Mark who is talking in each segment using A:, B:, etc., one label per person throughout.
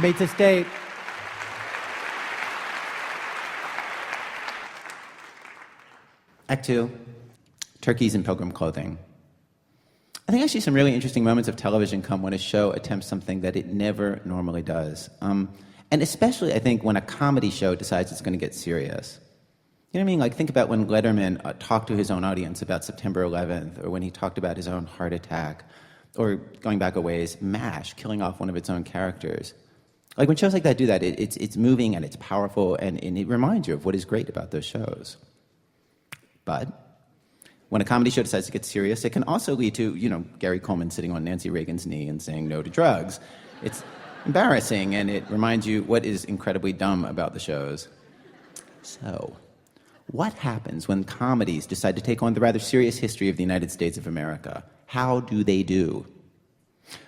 A: Mates Estate.
B: Act 2, turkeys in pilgrim clothing. I think actually some really interesting moments of television come when a show attempts something that it never normally does. And especially, I think, when a comedy show decides it's going to get serious. You know what I mean? Like, think about when Letterman talked to his own audience about September 11th, or when he talked about his own heart attack, or, going back a ways, MASH, killing off one of its own characters. Like, when shows like that do that, it's moving and it's powerful, and it reminds you of what is great about those shows. But when a comedy show decides to get serious, it can also lead to, Gary Coleman sitting on Nancy Reagan's knee and saying no to drugs. It's embarrassing, and it reminds you what is incredibly dumb about the shows. So, what happens when comedies decide to take on the rather serious history of the United States of America? How do they do?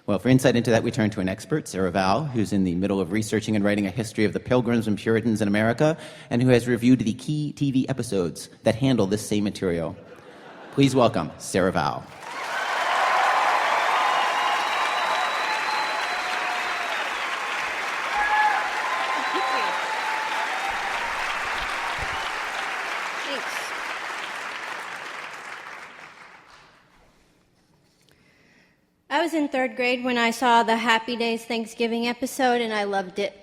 B: Well, for insight into that, we turn to an expert, Sarah Vowell, who's in the middle of researching and writing a history of the Pilgrims and Puritans in America, and who has reviewed the key TV episodes that handle this same material. Please welcome Sarah Vowell.
C: I was in 3rd grade when I saw the Happy Days Thanksgiving episode, and I loved it.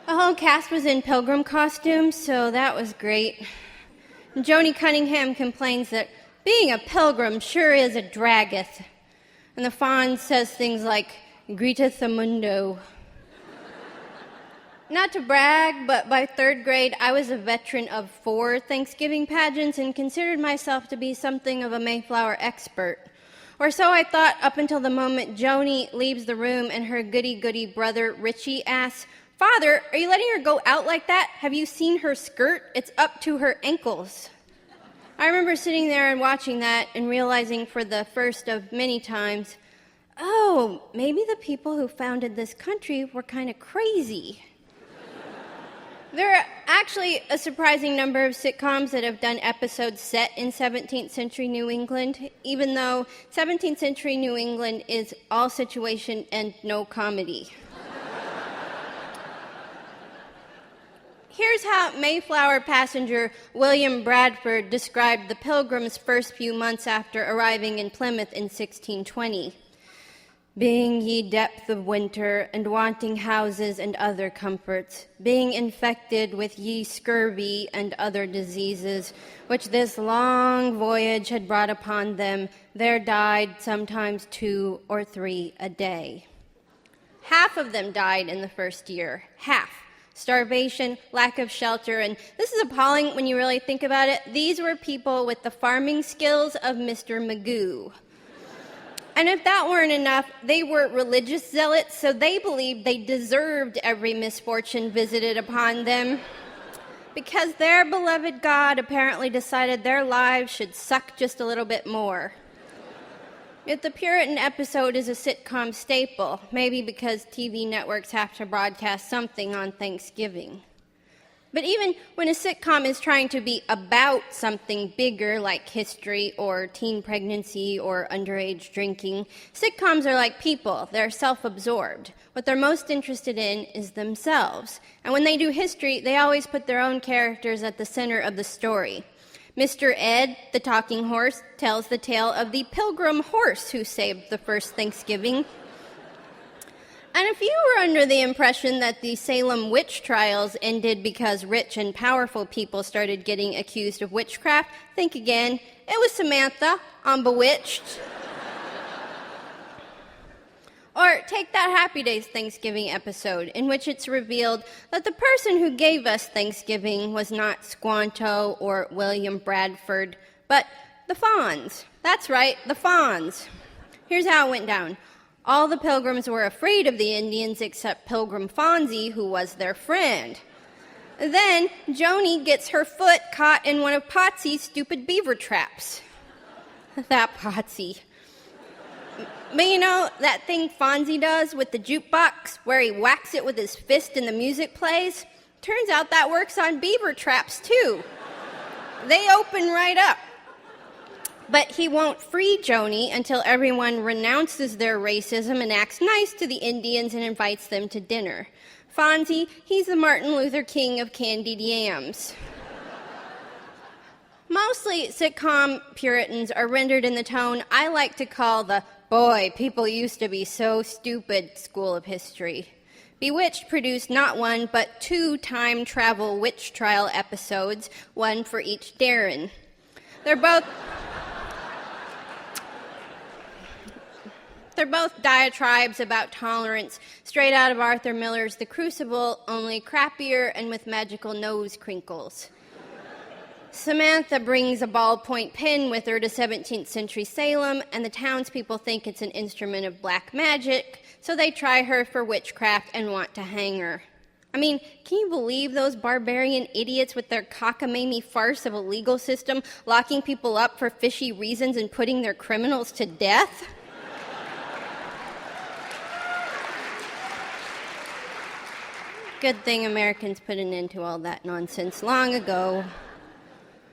C: The whole cast was in pilgrim costumes, so that was great. And Joni Cunningham complains that being a pilgrim sure is a draggeth. And the Fawn says things like, greeteth the mundo. Not to brag, but by 3rd grade, I was a veteran of 4 Thanksgiving pageants and considered myself to be something of a Mayflower expert. Or so I thought up until the moment Joni leaves the room and her goody-goody brother Richie asks, "Father, are you letting her go out like that? Have you seen her skirt? It's up to her ankles." I remember sitting there and watching that and realizing for the first of many times, oh, maybe the people who founded this country were kind of crazy. There are actually a surprising number of sitcoms that have done episodes set in 17th century New England, even though 17th century New England is all situation and no comedy. Here's how Mayflower passenger William Bradford described the Pilgrims' first few months after arriving in Plymouth in 1620. Being ye depth of winter, and wanting houses and other comforts, being infected with ye scurvy and other diseases, which this long voyage had brought upon them, there died sometimes 2 or 3 a day. Half of them died in the first year. Half. Starvation, lack of shelter, and this is appalling when you really think about it. These were people with the farming skills of Mr. Magoo. And if that weren't enough, they were religious zealots, so they believed they deserved every misfortune visited upon them, because their beloved God apparently decided their lives should suck just a little bit more. Yet the Puritan episode is a sitcom staple, maybe because TV networks have to broadcast something on Thanksgiving. But even when a sitcom is trying to be about something bigger like history or teen pregnancy or underage drinking, sitcoms are like people. They're self-absorbed. What they're most interested in is themselves. And when they do history, they always put their own characters at the center of the story. Mr. Ed, the talking horse, tells the tale of the pilgrim horse who saved the first Thanksgiving. And if you were under the impression that the Salem witch trials ended because rich and powerful people started getting accused of witchcraft, think again. It was Samantha on Bewitched. Or take that Happy Days Thanksgiving episode, in which it's revealed that the person who gave us Thanksgiving was not Squanto or William Bradford, but the Fawns. That's right, the Fawns. Here's how it went down. All the Pilgrims were afraid of the Indians except Pilgrim Fonzie, who was their friend. Then Joni gets her foot caught in one of Potsy's stupid beaver traps. That Potsy. But you know, that thing Fonzie does with the jukebox, where he whacks it with his fist and the music plays? Turns out that works on beaver traps, too. They open right up. But he won't free Joni until everyone renounces their racism and acts nice to the Indians and invites them to dinner. Fonzie, he's the Martin Luther King of candied yams. Mostly, sitcom Puritans are rendered in the tone I like to call the "boy, people used to be so stupid" school of history. Bewitched produced not one, but 2 time travel witch trial episodes, one for each Darren. They're both diatribes about tolerance, straight out of Arthur Miller's The Crucible, only crappier and with magical nose crinkles. Samantha brings a ballpoint pen with her to 17th century Salem, and the townspeople think it's an instrument of black magic, so they try her for witchcraft and want to hang her. I mean, can you believe those barbarian idiots with their cockamamie farce of a legal system, locking people up for fishy reasons and putting their criminals to death? Good thing Americans put an end to all that nonsense long ago.